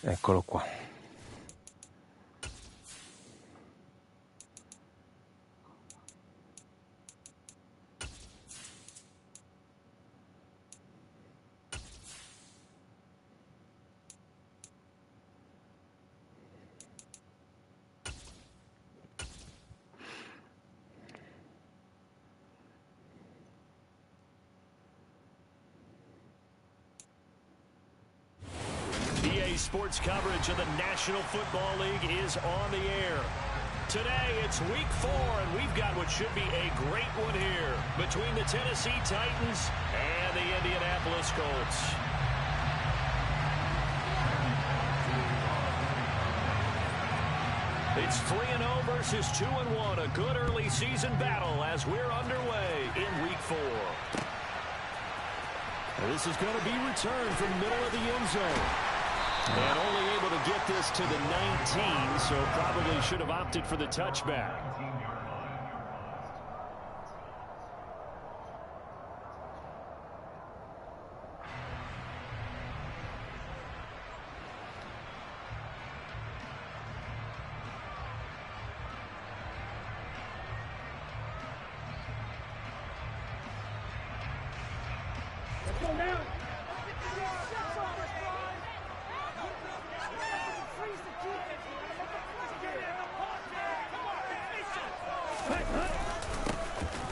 Eccolo qua. Sports coverage of the National Football League is on the air. Today, it's week 4, and we've got what should be a great one here between the Tennessee Titans and the Indianapolis Colts. It's 3-0 versus 2-1, a good early season battle as we're underway in week 4. This is going to be returned from the middle of the end zone. And only able to get this to the 19, so probably should have opted for the touchback.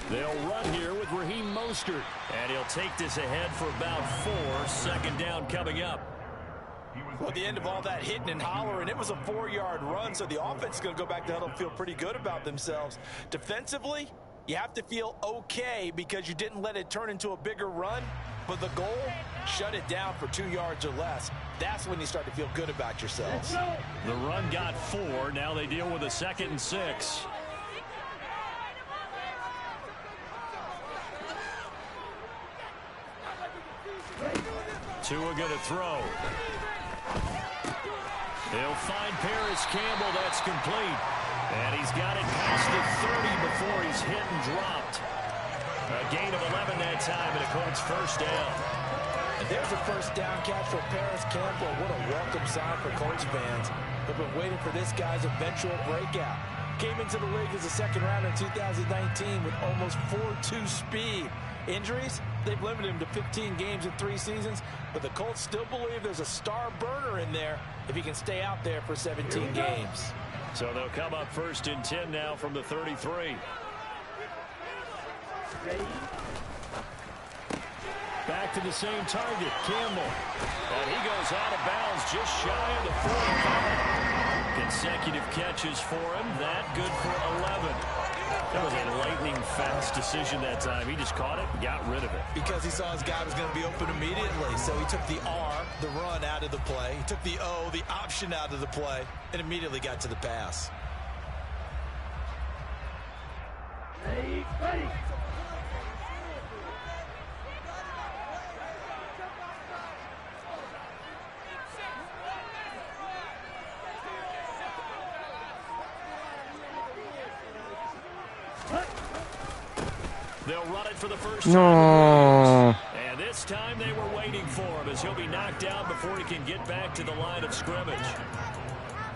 They'll run here with and he'll take this ahead for about 4. Second down coming up. Well, at the end of all that hitting and hollering, it was a 4-yard run, so the offense is going to go back to huddle and feel pretty good about themselves. Defensively, you have to feel okay because you didn't let it turn into a bigger run, but the goal, shut it down for 2 yards or less. That's when you start to feel good about yourselves. The run got 4. Now they deal with a 2nd and 6. Tua going to throw. They'll find Paris Campbell. That's complete. And he's got it past the 30 before he's hit and dropped. A gain of 11 that time, and a Colts first down. And there's a first down catch for Paris Campbell. What a welcome sign for Colts fans. They've been waiting for this guy's eventual breakout. Came into the league as a second rounder in 2019 with almost 4.2 speed. Injuries, they've limited him to 15 games in 3 seasons, but the Colts still believe there's a star burner in there if he can stay out there for 17 games. So they'll come up 1st and 10 now from the 33. Back to the same target, Campbell. And he goes out of bounds just shy of the 45. Consecutive catches for him. That good for 11. That was a lightning-fast decision that time. He just caught it and got rid of it. Because he saw his guy was going to be open immediately. So he took the R, the run, out of the play. He took the O, the option, out of the play, and immediately got to the pass. Ready. They'll run it for the first No. time. And this time they were waiting for him as he'll be knocked down before he can get back to the line of scrimmage.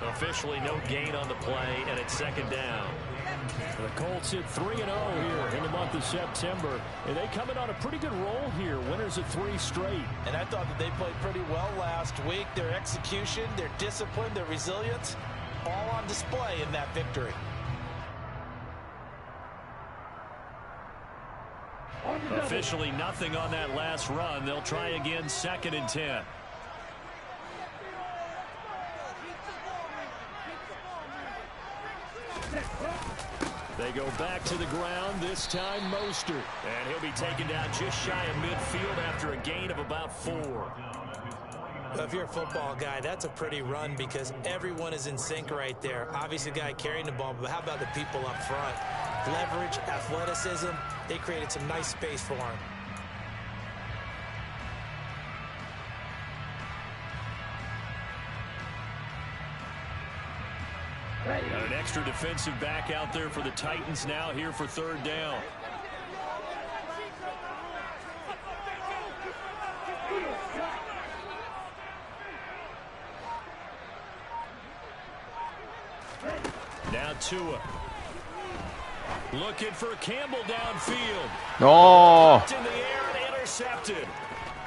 Officially no gain on the play, and it's 2nd down. The Colts hit 3-0 here in the month of September. And they come in on a pretty good roll here. Winners of 3 straight. And I thought that they played pretty well last week. Their execution, their discipline, their resilience, all on display in that victory. Officially nothing on that last run. They'll try again 2nd and 10. They go back to the ground, this time Mostert. And he'll be taken down just shy of midfield after a gain of about 4. If you're a football guy, that's a pretty run because everyone is in sync right there. Obviously, the guy carrying the ball, but how about the people up front? Leverage, athleticism, they created some nice space for him. An extra defensive back out there for the Titans now here for 3rd down. Now Tua. Looking for Campbell downfield. No! In the air and intercepted.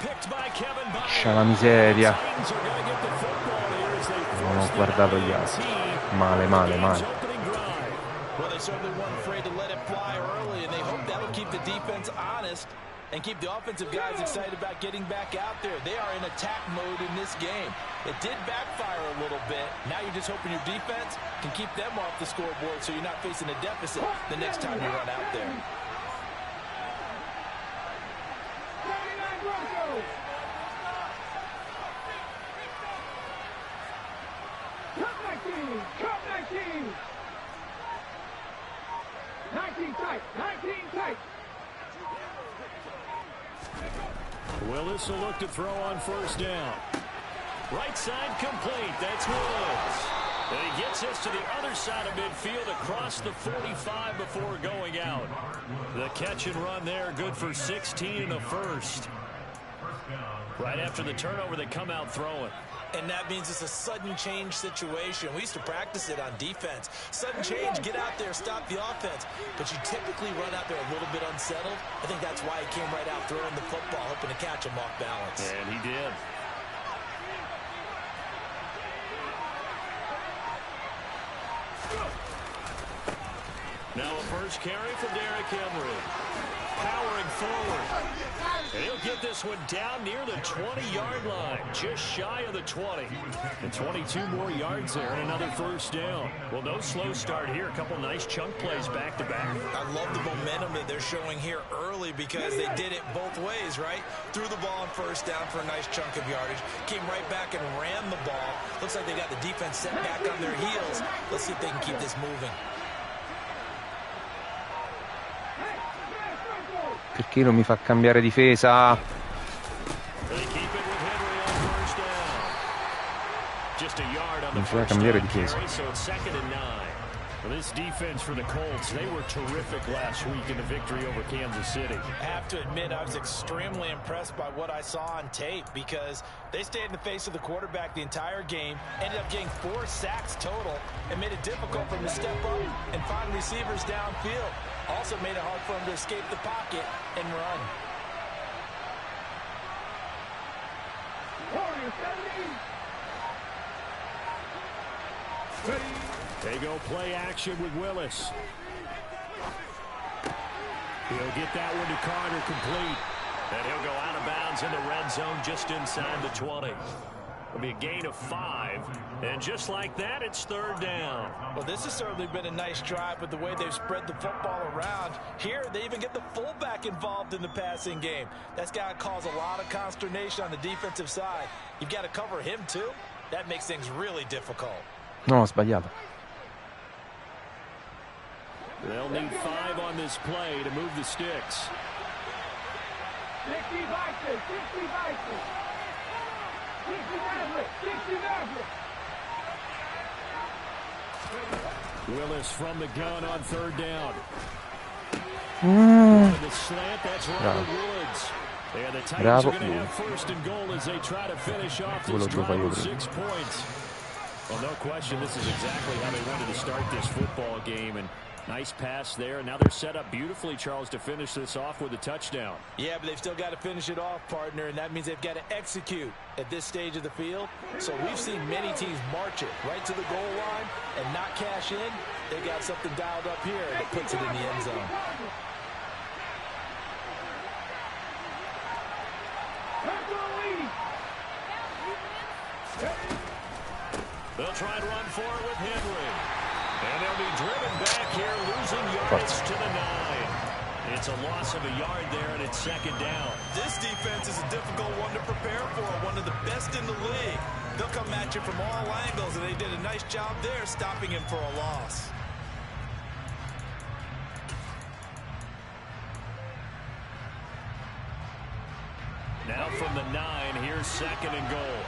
Picked by Kevin Byard. Lascia la miseria. Non ho guardato gli altri. Male, male, male. Well, they certainly weren't afraid to let it fly early, and they hope that'll keep the defense honest and keep the offensive guys excited about getting back out there. They are in attack mode in this game. It did backfire a little bit. Now you're just hoping your defense can keep them off the scoreboard so you're not facing a deficit the next time you run out there. Cut 19. 19 tight. 19 tight. Willis will look to throw on first down. Right side complete. That's Willis. And he gets us to the other side of midfield across the 45 before going out. The catch and run there, good for 16 in the first. Right after the turnover, they come out throwing. And that means it's a sudden change situation. We used to practice it on defense. Sudden change, get out there, stop the offense. But you typically run out there a little bit unsettled. I think that's why he came right out throwing the football, hoping to catch him off balance. And he did. Now a first carry for Derrick Henry. Powering forward. And he'll get this one down near the 20-yard line, just shy of the 20. And 22 more yards there and another first down. Well, no slow start here. A couple nice chunk plays back-to-back. I love the momentum that they're showing here early because they did it both ways, right? Threw the ball on first down for a nice chunk of yardage. Came right back and ran the ball. Looks like they got the defense set back on their heels. Let's see if they can keep this moving. Perché non mi fa cambiare difesa? Non si fa cambiare difesa. Well, this defense for the Colts, they were terrific last week in the victory over Kansas City. I have to admit, I was extremely impressed by what I saw on tape because they stayed in the face of the quarterback the entire game, ended up getting 4 sacks total, and made it difficult for him to step up and find receivers downfield. Also made it hard for him to escape the pocket and run. They go play action with Willis. He'll get that one to Carter complete. And he'll go out of bounds in the red zone just inside the 20. It'll be a gain of 5. And just like that, it's third down. Well, this has certainly been a nice drive with the way they've spread the football around. Here, they even get the fullback involved in the passing game. That's got to cause a lot of consternation on the defensive side. You've got to cover him, too. That makes things really difficult. No, ho sbagliato. They'll need 5 on this play to move the sticks. 60 Vikings, 60 Vikings. 60 Maverick, 60 Maverick. Willis from the gun on third down. The slant, that's Robert Woods. And the Titans are going to have first and goal as they try to finish off this drive with 6 points. Well, no question, this is exactly how they wanted to start this football game. And nice pass there. Now they're set up beautifully, Charles, to finish this off with a touchdown. Yeah, but they've still got to finish it off, partner, and that means they've got to execute at this stage of the field. So we've seen many teams march it right to the goal line and not cash in. They got something dialed up here that puts it in the end zone. They'll try and run for it with Henry. And they'll be driven back here, losing yards to the 9. It's a loss of a yard there, and it's second down. This defense is a difficult one to prepare for, one of the best in the league. They'll come at you from all angles, and they did a nice job there stopping him for a loss. Now from the 9, here's second and goal.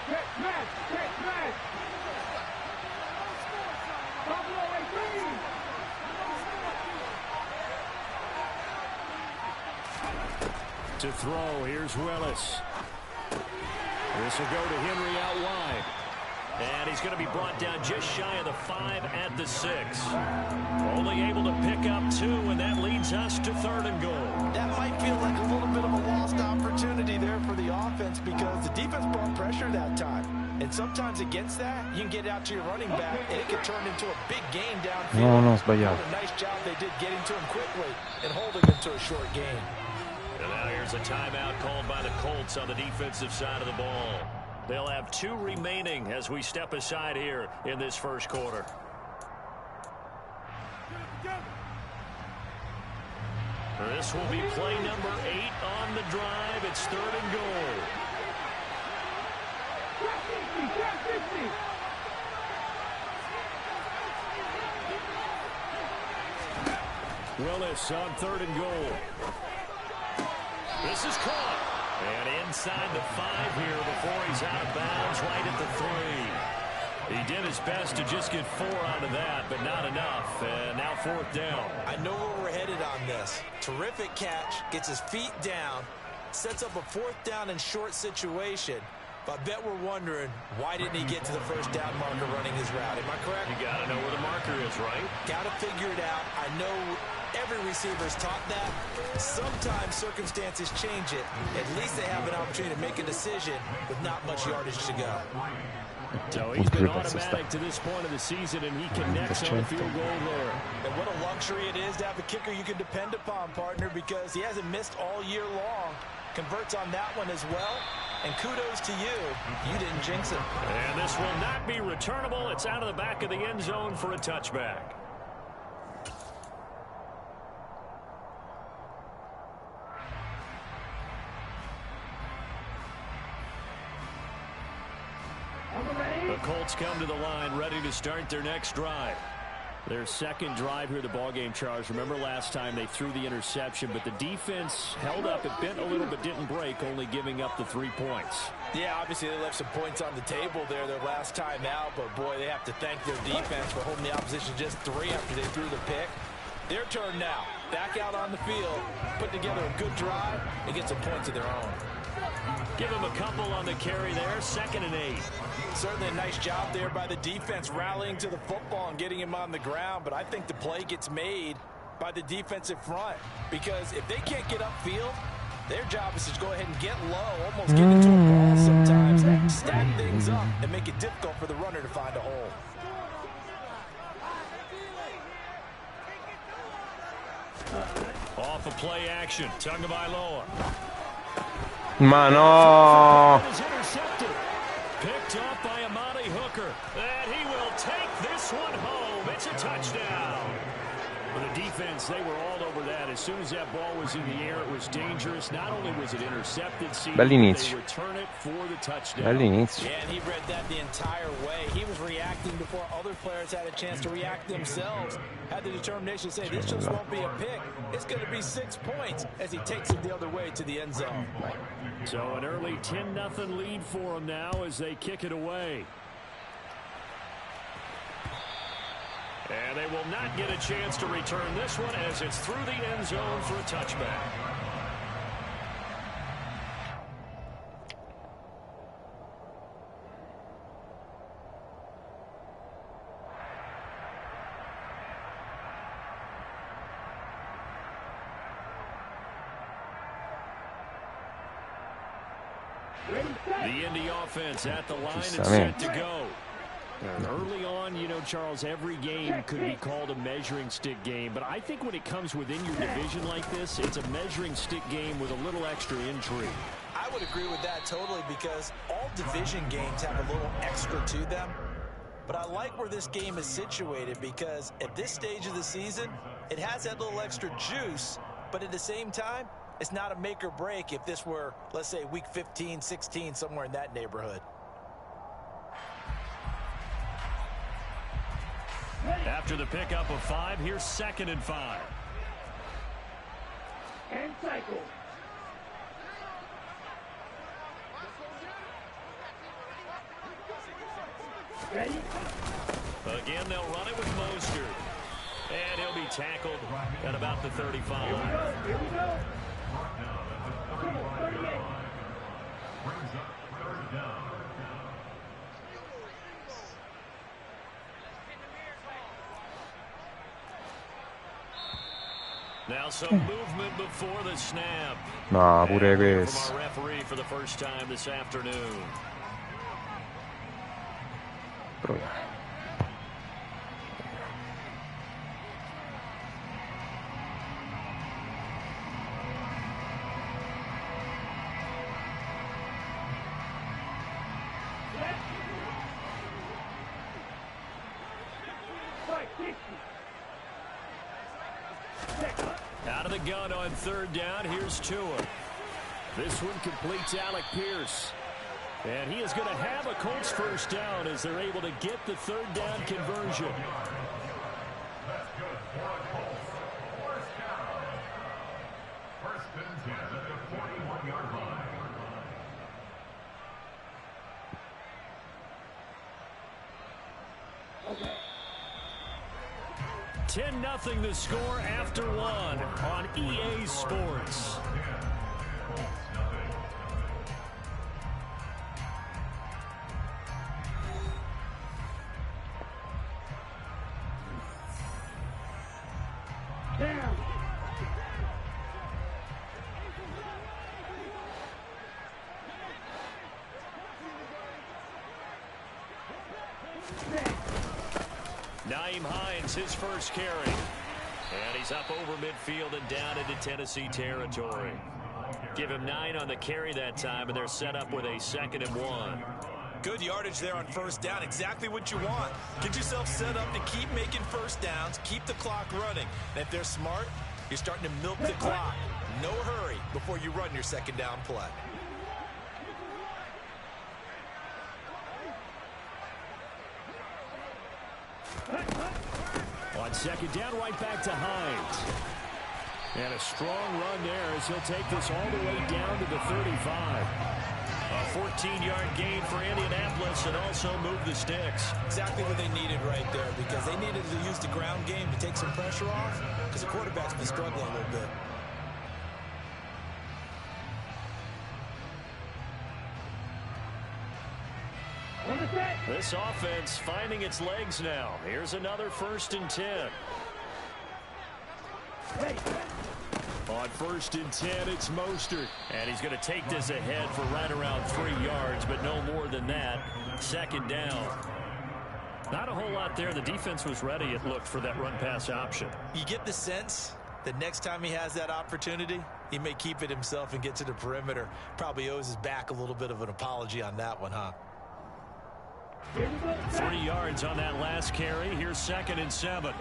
Catch match, catch match. Buffalo 18. To throw, here's Willis. This will go to Henry out wide. And he's going to be brought down just shy of the 5 at the 6. Only able to pick up 2, and that leads us to 3rd and goal. That might feel like a little bit of a lost opportunity there for the offense because the defense brought pressure that time. And sometimes against that, you can get out to your running back, and it can turn into a big gain downfield. No, sbagliato. What a nice job they did getting to him quickly and holding him to a short gain. And now here's a timeout called by the Colts on the defensive side of the ball. They'll have 2 remaining as we step aside here in this first quarter. This will be play number 8 on the drive. It's 3rd and goal. Willis on 3rd and goal. This is caught. And inside the 5 here before he's out of bounds right at the 3. He did his best to just get 4 out of that, but not enough. And now 4th down. I know where we're headed on this. Terrific catch, gets his feet down, sets up a 4th down and short situation. But I bet we're wondering, why didn't he get to the first down marker running his route? Am I correct? You got to know where the marker is, right? Got to figure it out. I know every receiver's taught that. Sometimes circumstances change it. At least they have an opportunity to make a decision with not much yardage to go. So he's been automatic to this point of the season, and he connects on the field goal there. And what a luxury it is to have a kicker you can depend upon, partner, because he hasn't missed all year long. Converts on that one as well. And kudos to you. You didn't jinx it. And this will not be returnable. It's out of the back of the end zone for a touchback. The Colts come to the line ready to start their next drive. Their second drive here, the ballgame, Charles. Remember last time they threw the interception, but the defense held up. It bent a little but didn't break, only giving up the 3 points. Yeah, obviously they left some points on the table there their last time out, but boy, they have to thank their defense for holding the opposition just 3 after they threw the pick. Their turn now. Back out on the field, put together a good drive, and get some points of their own. Give him a couple on the carry there, 2nd and 8. Certainly a nice job there by the defense rallying to the football and getting him on the ground, but I think the play gets made by the defensive front because if they can't get upfield, their job is to go ahead and get low, almost get into a ball sometimes, stack things up, and make it difficult for the runner to find a hole. Off of play action, Tagovailoa. Ma no! Picked up by Amani Hooker. And he will take this one home. It's a touchdown. For the defense, they were all over that. As soon as that ball was in the air, it was dangerous. Not only was it intercepted, they return it for the touchdown. Yeah, and he read that the entire way. He was reacting before other players had a chance to react themselves. Had the determination to say, this just won't be a pick. It's going to be 6 points as he takes it the other way to the end zone. So an early 10-0 lead for them now as they kick it away. And they will not get a chance to return this one as it's through the end zone for a touchback. The Indy offense at the line and set to go. Early on, you know, Charles, every game could be called a measuring stick game. But I think when it comes within your division like this, it's a measuring stick game with a little extra intrigue. I would agree with that totally because all division games have a little extra to them. But I like where this game is situated because at this stage of the season, it has that little extra juice. But at the same time, it's not a make or break if this were, let's say, week 15, 16, somewhere in that neighborhood. After the pickup of 5, here's 2nd and 5. And cycle. Ready? Again, they'll run it with Mostert. And he'll be tackled at about the 35. Here we go. 38. Now some movement before the snap. No, pure And from questo. our referee for the first time this afternoon. Proviamo. Out of the gun on third down. Here's Tua. This one completes Alec Pierce. And he is going to have a Colts first down as they're able to get the third down conversion. First and 10 at the 41-yard line. 10-0 the score after one on EA Sports. Down. Nyheim Hines, his first carry. And he's up over midfield and down into Tennessee territory. Give him 9 on the carry that time, and they're set up with a 2nd and 1. Good yardage there on first down. Exactly what you want. Get yourself set up to keep making first downs. Keep the clock running. And if they're smart, you're starting to milk the clock. No hurry before you run your second down play. On second down, right back to Hines. And a strong run there as he'll take this all the way down to the 35. A 14-yard gain for Indianapolis and also move the sticks. Exactly what they needed right there, because they needed to use the ground game to take some pressure off, because the quarterback's been struggling a little bit. This offense finding its legs now. Here's another 1st and 10. On 1st and 10, it's Mostert. And he's going to take this ahead for right around 3 yards, but no more than that. 2nd down. Not a whole lot there. The defense was ready, it looked, for that run-pass option. You get the sense that next time he has that opportunity, he may keep it himself and get to the perimeter. Probably owes his back a little bit of an apology on that one, huh? 3 yards on that last carry. Here's 2nd and 7.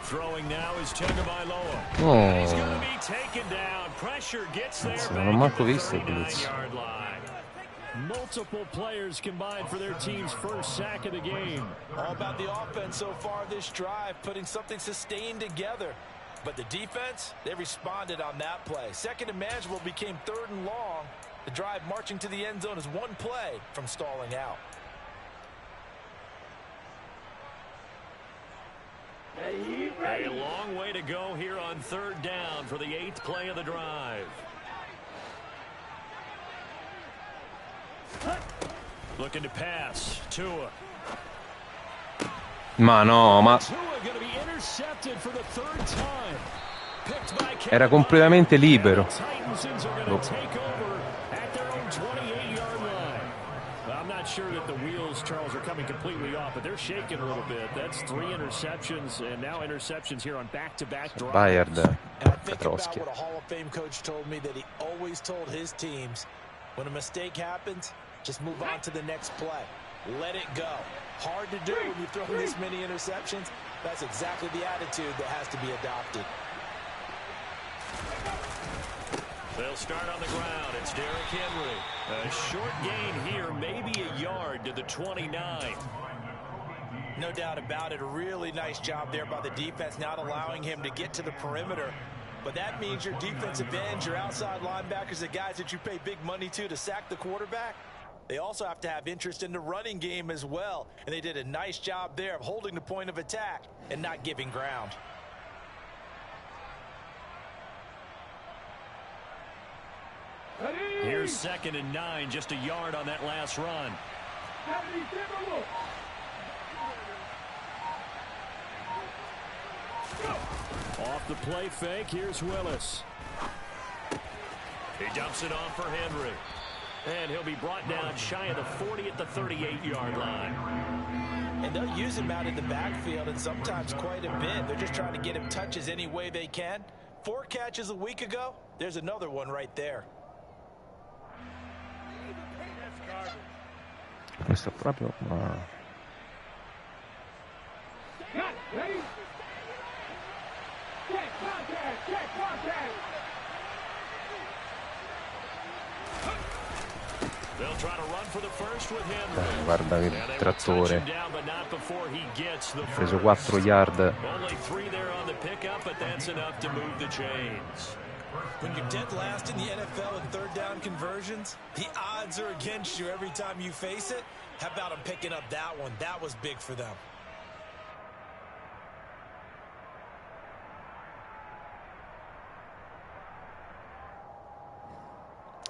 Throwing now is Tagovailoa. Oh. He's going to be taken down. Pressure gets there. Non ho manco visto il blitz. Multiple players combined for their team's first sack of the game. All about the offense so far this drive, putting something sustained together. But the defense, they responded on that play. 2nd and manageable became 3rd and long. The drive marching to the end zone is one play from stalling out. A long way to go here on 3rd down for the 8th play of the drive. Looking to pass. Tua. Ma no, ma Tua going to be intercepted for the 3rd time. Picked by era completamente libero. Titans are going to take over at their own 28-yard line. Well, I'm not sure that the wheels, Charles, are coming completely off, but they're shaking a little bit. That's 3 interceptions, and now interceptions here on back-to-back drives. Bayard, And I think about Petroschi. what a Hall of Fame coach told me, that he always told his teams, when a mistake happens, just move on to the next play. Let it go. Hard to do when you throw this many interceptions. That's exactly the attitude that has to be adopted. They'll start on the ground. It's Derrick Henry. A short gain here, maybe a yard to the 29. No doubt about it. A really nice job there by the defense, not allowing him to get to the perimeter. But that means your defensive ends, your outside linebackers, the guys that you pay big money to sack the quarterback, they also have to have interest in the running game as well. And they did a nice job there of holding the point of attack and not giving ground. Here's 2nd and 9, just a yard on that last run. Off the play fake, here's Willis. He dumps it on for Henry. And he'll be brought down shy of the 40 at the 38-yard line. And they'll use him out in the backfield, and sometimes quite a bit. They're just trying to get him touches any way they can. 4 catches a week ago. There's another one right there. Questo è proprio... They'll try to run for the first with Henry. Guarda che trattore. Ha preso 4 yard. Only 3 there on the pickup, but that's enough to move the chains. When you're dead last in the NFL in third down conversions, the odds are against you every time you face it. How about them picking up that one? That was big for them.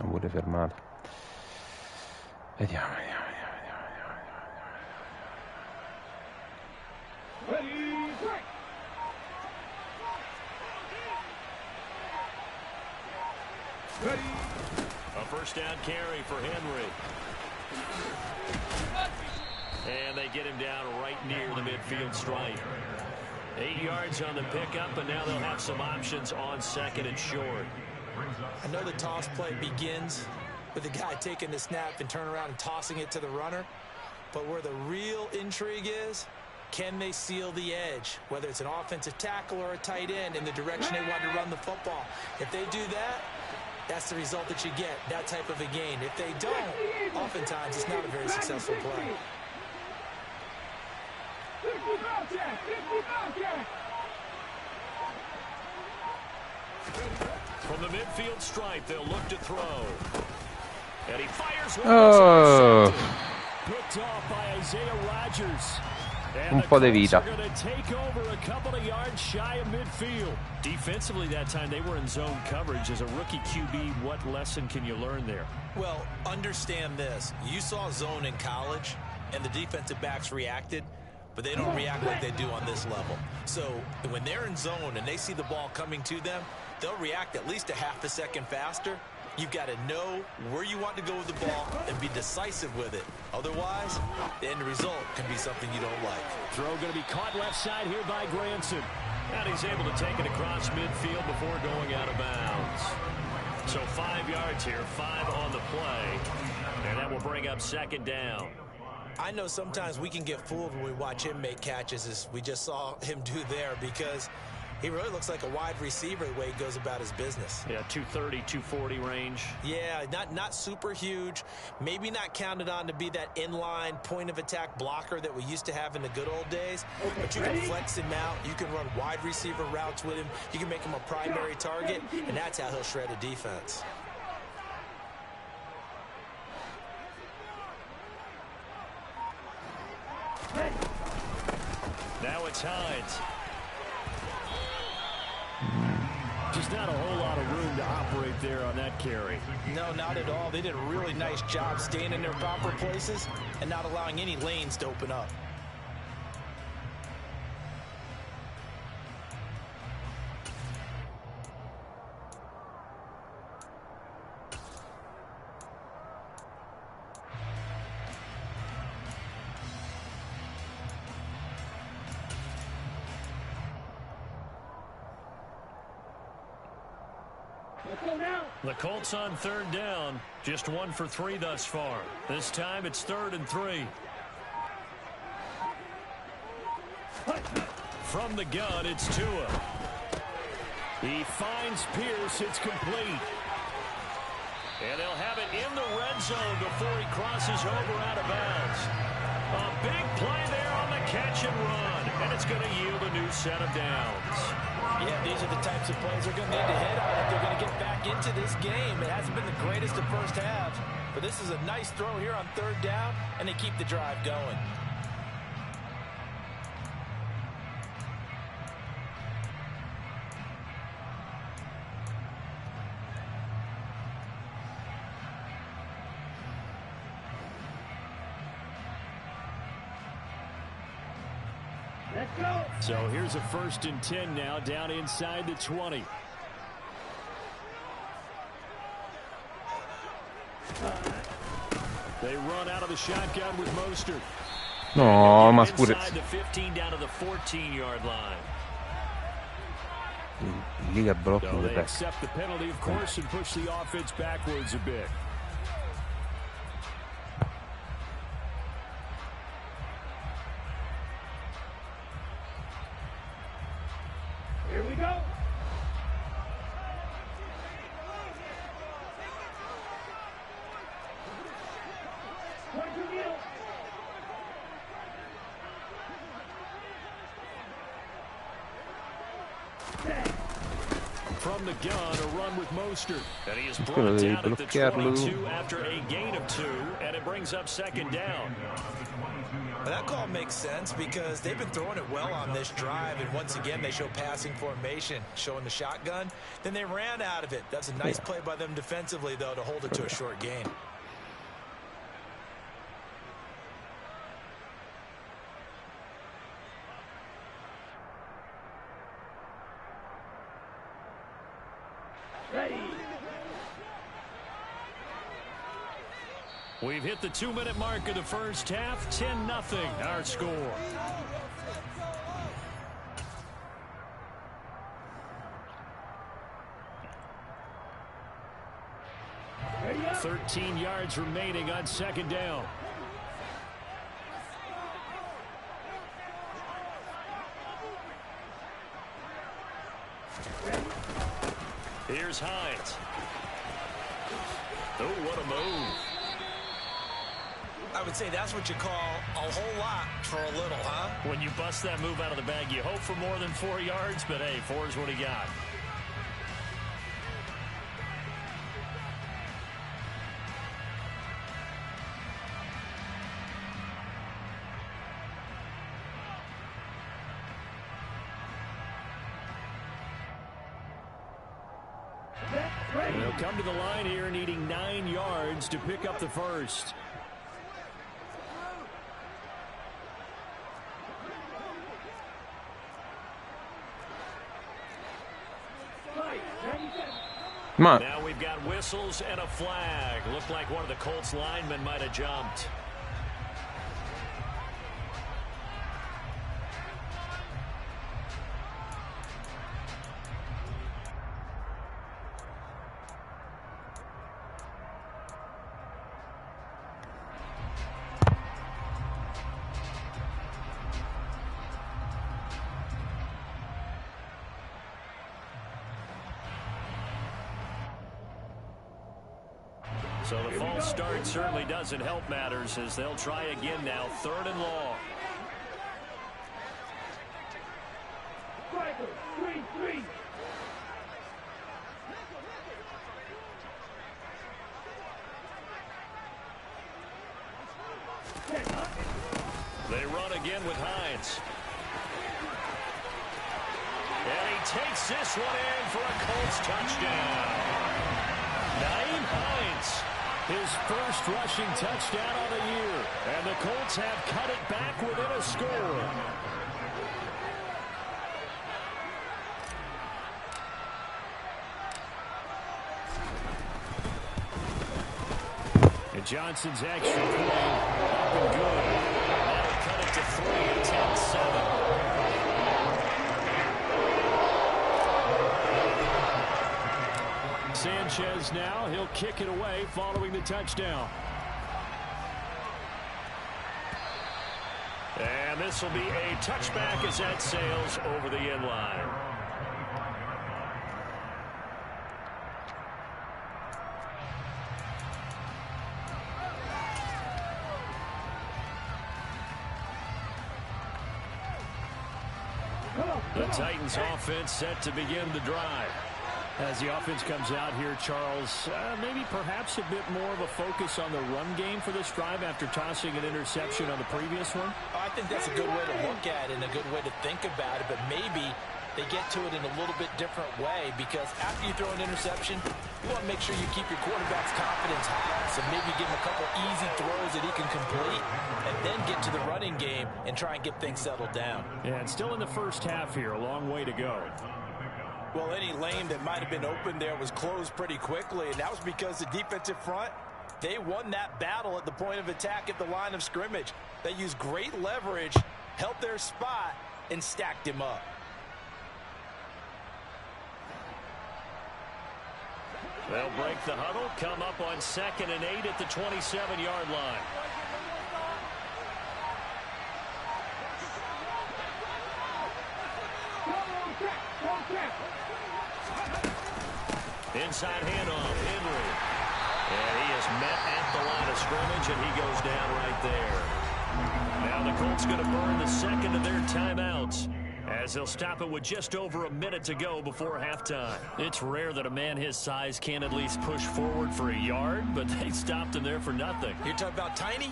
Non vuole fermare. Vediamo. A first down carry for Henry. And they get him down right near the midfield stripe. 8 yards on the pickup, and now they'll have some options on second and short. I know the toss play begins with the guy taking the snap and turn around and tossing it to the runner. But where the real intrigue is, can they seal the edge, whether it's an offensive tackle or a tight end, in the direction they want to run the football? If they do that, that's the result that you get, that type of a gain. If they don't, oftentimes it's not a very successful play. From the midfield stripe, they'll look to throw. And he fires one. Oh. Picked off by Isaiah Rodgers. Un po' di vita. They're going to take over a couple of yards shy of midfield. Defensively that time, they were in zone coverage. As a rookie QB, what lesson can you learn there? Well, understand this. You saw zone in college, and the defensive backs reacted, but they don't react like they do on this level. So when they're in zone and they see the ball coming to them, they'll react at least a half a second faster. You've got to know where you want to go with the ball and be decisive with it. Otherwise, the end result can be something you don't like. Throw going to be caught left side here by Granson. And he's able to take it across midfield before going out of bounds. So 5 yards here, 5 on the play. And that will bring up second down. I know sometimes we can get fooled when we watch him make catches, as we just saw him do there, because he really looks like a wide receiver the way he goes about his business. Yeah, 230, 240 range. Yeah, not super huge. Maybe not counted on to be that inline point-of-attack blocker that we used to have in the good old days. But you can flex him out. You can run wide receiver routes with him. You can make him a primary target, and that's how he'll shred a defense. Now it's Hines. Just not a whole lot of room to operate there on that carry. No, not at all. They did a really nice job staying in their proper places and not allowing any lanes to open up. The Colts on third down, just 1 for 3 thus far. This time it's 3rd and 3. From the gun, it's Tua. He finds Pierce, it's complete. And they'll have it in the red zone before he crosses over out of bounds. A big play there on the catch and run, and it's going to yield a new set of downs. Yeah, these are the types of plays they're going to need to hit on if they're going to get back into this game. It hasn't been the greatest of first halves, but this is a nice throw here on third down, and they keep the drive going. Let's go. So here's a 1st and 10 now, down inside the 20. They run out of the shotgun with Mostert. No, ma pure Inside the 15 down to the 14-yard line. il Lega blocchi So the they back. accept the penalty, of course, and push the offense backwards a bit. Here we go. From the gun, a run with Mostert. And he is Quello brought devi down at the bloccarlo. 22 after a gain of 2, and it brings up 2nd down. That call makes sense because they've been throwing it well on this drive, and once again they show passing formation, showing the shotgun. Then they ran out of it. That's a nice play by them defensively, though, to hold it to a short gain. Ready. We've hit the 2-minute mark of the first half. 10-0 our score. Ready up. 13 yards remaining on 2nd down. Here's Hines. Oh, what a move. I would say that's what you call a whole lot for a little, huh? When you bust that move out of the bag, you hope for more than 4 yards, but hey, 4 is what he got. They'll come to the line here needing 9 yards to pick up the first. Ma Now we've got whistles and a flag. Looked like one of the Colts linemen might have jumped. So the false start certainly doesn't help matters as they'll try again now. 3rd and long. Striker, 3-3. They run again with Hines. And he takes this one in for a Colts touchdown. Naeem Hines, his first rushing touchdown of the year. And the Colts have cut it back within a score. And Johnson's extra point up and good. That'll cut it to 3, 10-7. Sanchez now, he'll kick it away following the touchdown. And this will be a touchback as that sails over the end line. The Titans offense set to begin the drive. As the offense comes out here, Charles, maybe perhaps a bit more of a focus on the run game for this drive after tossing an interception on the previous one? I think that's a good way to look at it and a good way to think about it, but maybe they get to it in a little bit different way, because after you throw an interception, you want to make sure you keep your quarterback's confidence high. So maybe give him a couple easy throws that he can complete, and then get to the running game and try and get things settled down. Yeah, and still in the first half here, a long way to go. Well, any lane that might have been open there was closed pretty quickly, and that was because the defensive front, they won that battle at the point of attack at the line of scrimmage. They used great leverage, held their spot, and stacked him up. They'll break the huddle, come up on 2nd and 8 at the 27-yard line. Inside handoff, Henry. And he is met at the line of scrimmage, and he goes down right there. Now the Colts going to burn the second of their timeouts, as they'll stop it with just over a minute to go before halftime. It's rare that a man his size can at least push forward for a yard, but they stopped him there for nothing. You're talking about tiny?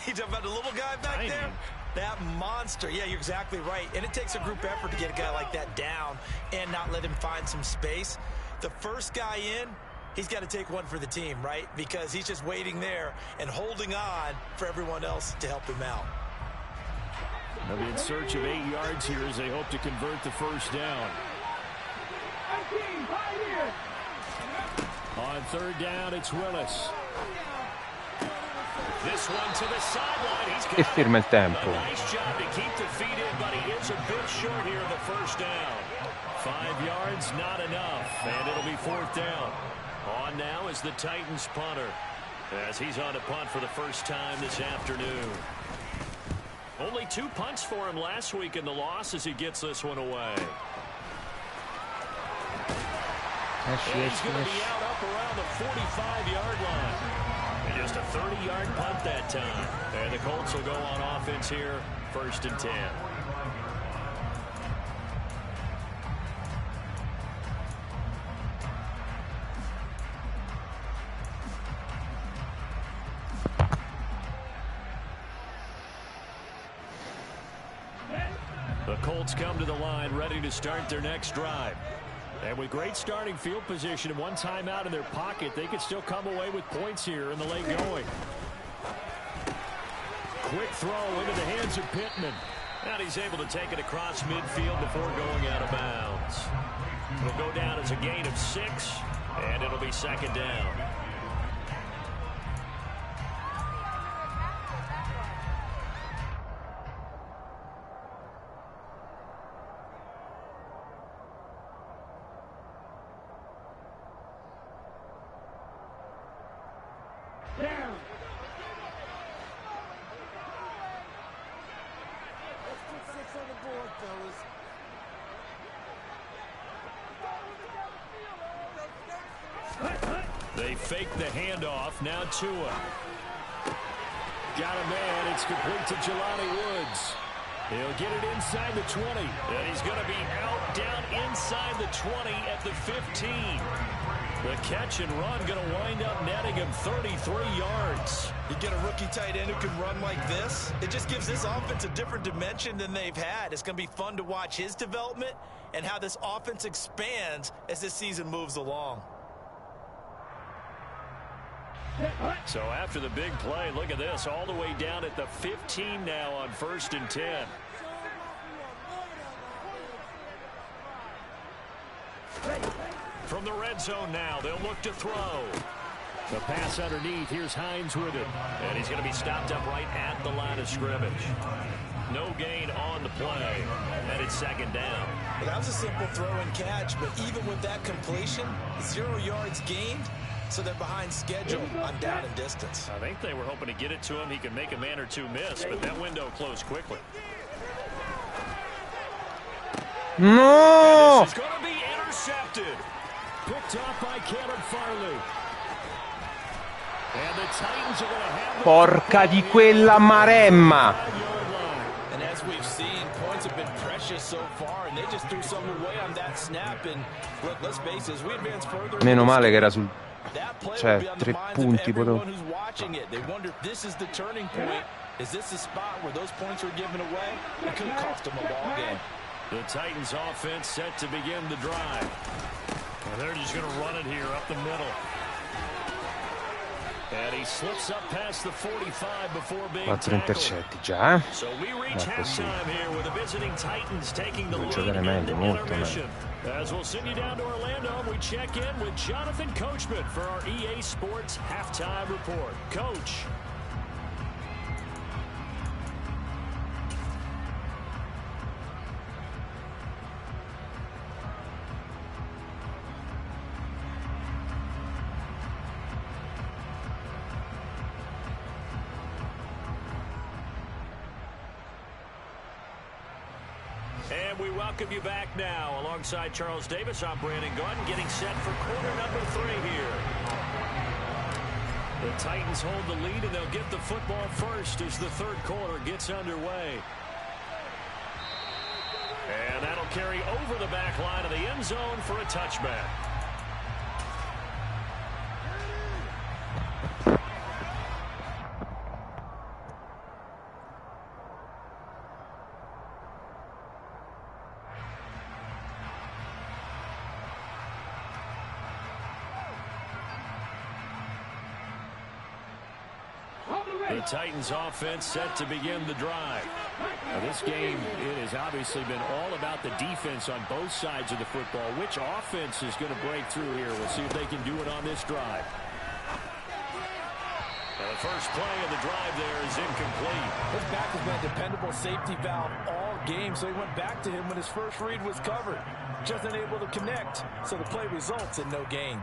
You're talking about the little guy back there? That monster. Yeah, you're exactly right. And it takes a group effort to get a guy like that down and not let him find some space. The first guy in, he's got to take one for the team, right? Because he's just waiting there and holding on for everyone else to help him out. They'll be in search of 8 yards here as they hope to convert the first down. On 3rd down, it's Willis. This one to the sideline. E firma il tempo. A nice job to keep the feet in, but he is a bit short here in the first down. 5 yards, not enough, and it'll be 4th down. On now is the Titans punter, as he's on to punt for the first time this afternoon. Only 2 punts for him last week in the loss as he gets this one away. And he's going to be out up around the 45-yard line. And just a 30-yard punt that time. And the Colts will go on offense here, 1st and 10. The Colts come to the line ready to start their next drive. And with great starting field position and 1 timeout in their pocket, they could still come away with points here in the late going. Quick throw into the hands of Pittman. And he's able to take it across midfield before going out of bounds. It'll go down as a gain of 6, and it'll be 2nd down. They fake the handoff. Now Tua. Got a man. It's complete to Jelani Woods. He'll get it inside the 20. And he's going to be out down inside the 20 at the 15. The catch and run going to wind up netting him 33 yards. You get a rookie tight end who can run like this, it just gives this offense a different dimension than they've had. It's going to be fun to watch his development and how this offense expands as this season moves along. So after the big play, look at this, all the way down at the 15 now on 1st and 10. From the red zone now, they'll look to throw. The pass underneath, here's Hines with it. And he's going to be stopped up right at the line of scrimmage. No gain on the play, and it's 2nd down. Well, that was a simple throw and catch, but even with that completion, 0 yards gained. So they're behind schedule on down and distance. I think they were hoping to get it to him. He could make a man or 2 miss, but that window closed quickly. No! And this is going to be intercepted. Picked off by Caleb Farley. And the Titans are going to have... Porca di quella maremma! And as we've seen, points have been precious so far, and they just threw something away on that snap. And look, let's face it, as we advance further... Meno male che era sul... Cioè, 3 punti potevo... They wonder if this is the turning point. Is this the spot where those points were given away? It could cost them a ball game. The Titans offense set to begin the drive. And they're just going to run it here up the middle. And he slips up past the 45 before being 4 intercetti già, So we reach halftime here with the visiting Titans taking the lead giocare meglio, molto meglio. As we'll send you down to Orlando, we check in with Jonathan Coachman for our EA Sports halftime report. Coach. And we welcome you back now. Alongside Charles Davis, I'm Brandon Gunn, getting set for quarter number 3 here. The Titans hold the lead, and they'll get the football first as the third quarter gets underway. And that'll carry over the back line of the end zone for a touchback. The Titans offense set to begin the drive. Now this game, it has obviously been all about the defense on both sides of the football. Which offense is going to break through here? We'll see if they can do it on this drive. And the first play of the drive there is incomplete. His back has been a dependable safety valve all game, so he went back to him when his first read was covered. Just unable to connect, so the play results in no gain.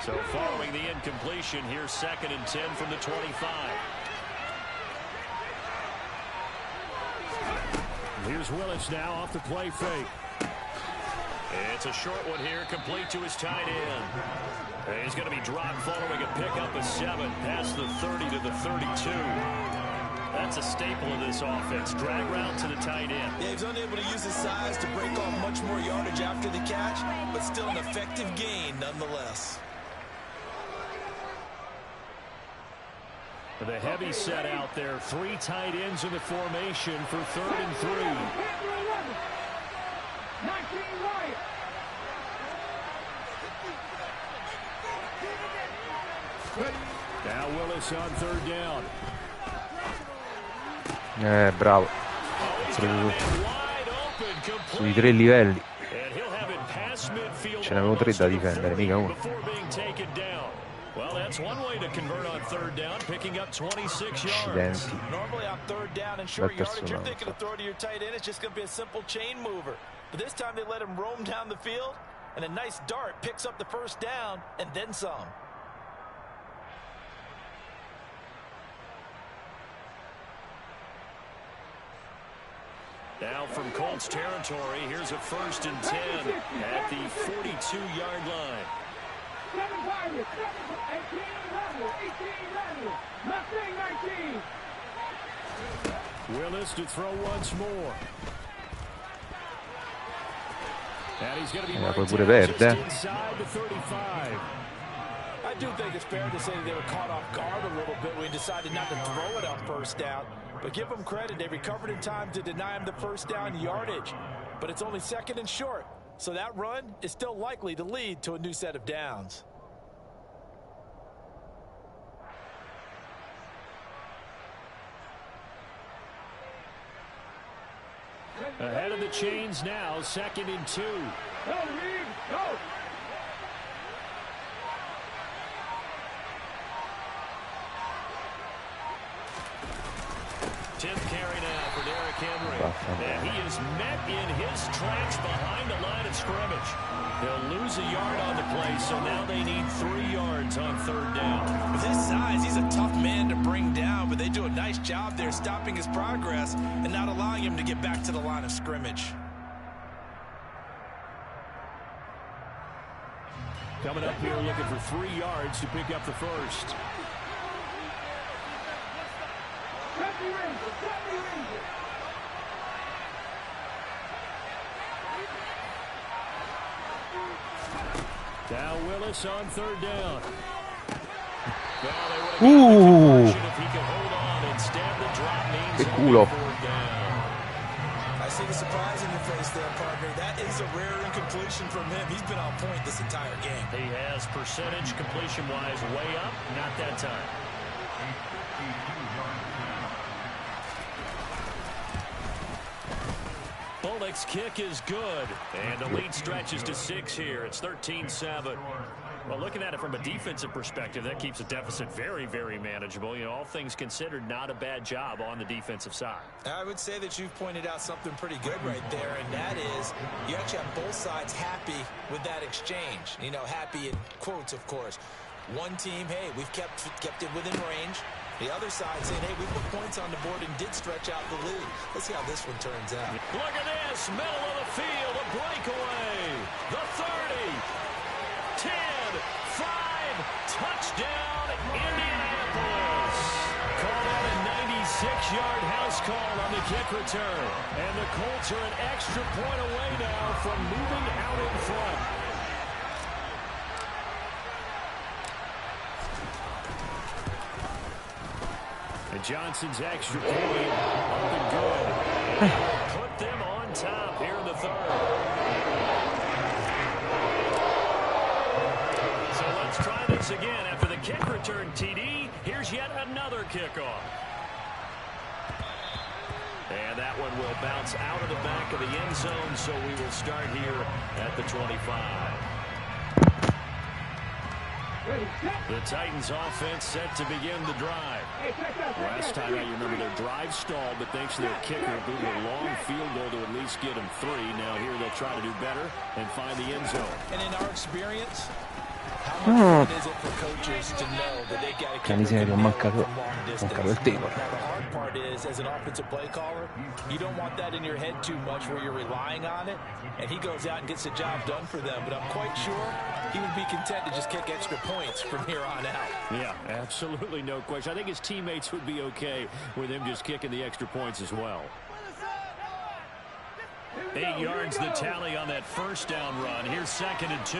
So following the incompletion, here's 2nd and 10 from the 25. Here's Willis now off the play fake. It's a short one here, complete to his tight end. And he's going to be dropped following a pickup of 7 past the 30 to the 32. That's a staple of this offense. Drag route to the tight end. Yeah, he's unable to use his size to break off much more yardage after the catch, but still an effective gain nonetheless. The heavy set out there. 3 tight ends in the formation for 3rd and 3. 19 Wyatt. Now Willis on 3rd down. Bravo. Sui 3 livelli. Ce ne avevo 3 da difendere, mica uno. Well, that's one way to convert on 3rd down, picking up 26 yards. Accidenti. Normally on 3rd down and short yardage, you're thinking to throw to your tight end. It's just going to be a simple chain mover. But this time they let him roam down the field, and a nice dart picks up the 1st down and then some. Now from Colts territory, here's a 1st and 10 at the 42-yard line. 7 Pirates, 18 level, Mustang 19. Willis to throw once more. And he's going to be pure verde. Inside the 35. I do think it's fair to say they were caught off guard a little bit when he decided not to throw it on 1st down. But give them credit, they recovered in time to deny him the 1st down yardage. But it's only 2nd and short. So that run is still likely to lead to a new set of downs. Ahead of the chains now, 2nd and 2. Go, Reed, go. Carry now for Derrick Henry. And he is met in his tracks behind the line of scrimmage. He'll lose a yard on the play, so now they need 3 yards on 3rd down. With his size, he's a tough man to bring down, but they do a nice job there stopping his progress and not allowing him to get back to the line of scrimmage. Coming up here looking for 3 yards to pick up the 1st. Now Willis on third down. Che culo. I see the surprise in your face there, partner. That is a rare incompletion from him. He's been on point this entire game. He has percentage completion-wise way up. Not that time. Bullock's kick is good. And the lead stretches to 6 here. It's 13-7. Well, looking at it from a defensive perspective, that keeps the deficit very, very manageable. You know, all things considered, not a bad job on the defensive side. I would say that you've pointed out something pretty good right there, and that is you actually have both sides happy with that exchange. You know, happy in quotes, of course. One team, hey, we've kept it within range. The other side saying, hey, we put points on the board and did stretch out the lead. Let's see how this one turns out. Look at this, middle of the field, a breakaway. The 30, 10, 5, touchdown, Indianapolis. Called out a 96-yard house call on the kick return. And the Colts are an extra point away now from moving out in front. And Johnson's extra point up and good. Put them on top here in the third. So let's try this again. After the kick return TD, here's yet another kickoff. And that one will bounce out of the back of the end zone, so we will start here at the 25. The Titans offense set to begin the drive. Last time out, you remember their drive stalled, but thanks to their kicker, booted a long field goal to at least get them 3. Now here they'll try to do better and find the end zone. And in our experience, how much fun is it for coaches to know that they got to keep Miseria, ho mancato il tiro. The hard part is, as an offensive play caller, you don't want that in your head too much where you're relying on it, and he goes out and gets the job done for them. But I'm quite sure he would be content to just kick extra points from here on out. Yeah, absolutely no question. I think his teammates would be okay with him just kicking the extra points as well. 8 yards the tally on that first down run. Here's 2nd and 2.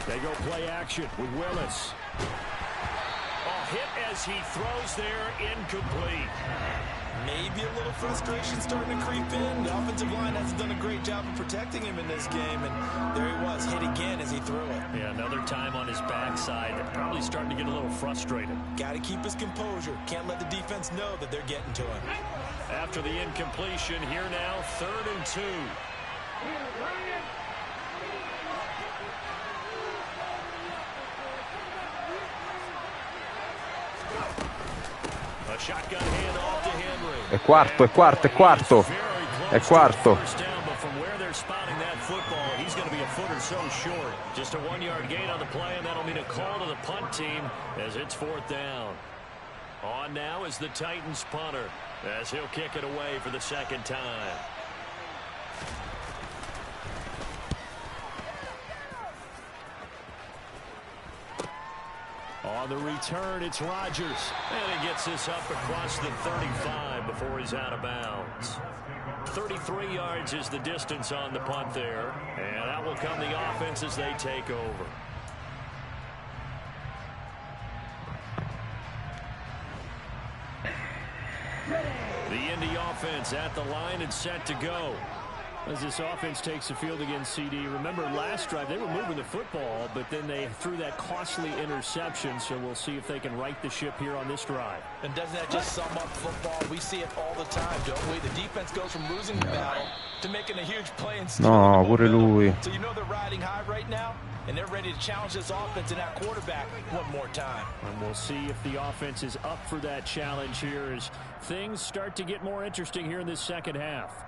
They go play action with Willis. Hit as he throws there, incomplete. Maybe a little frustration starting to creep in. The offensive line hasn't done a great job of protecting him in this game, and there he was, hit again as he threw it. Yeah, another time on his backside. Probably starting to get a little frustrated. Got to keep his composure. Can't let the defense know that they're getting to him. After the incompletion, here now, 3rd and 2. A shotgun handoff to Henry. È quarto. È quarto. From where they're spotting that football, he's going to be a foot or so short. Just a 1-yard gain on the play, and that'll mean a call to the punt team as it's 4th down. On now is the Titans punter as he'll kick it away for the 2nd time. On the return, it's Rodgers. And he gets this up across the 35 before he's out of bounds. 33 yards is the distance on the punt there. And out will come the offense as they take over. The Indy offense at the line and set to go. As this offense takes the field against CD. Remember last drive they were moving the football, but then they threw that costly interception, so we'll see if they can right the ship here on this drive. And doesn't that just sum up football? We see it all the time, don't we? The defense goes from losing the battle to making a huge play and No, pure lui. So you know they're riding high right now, and they're ready to challenge this offense and that quarterback one more time. And we'll see if the offense is up for that challenge here as things start to get more interesting here in this second half.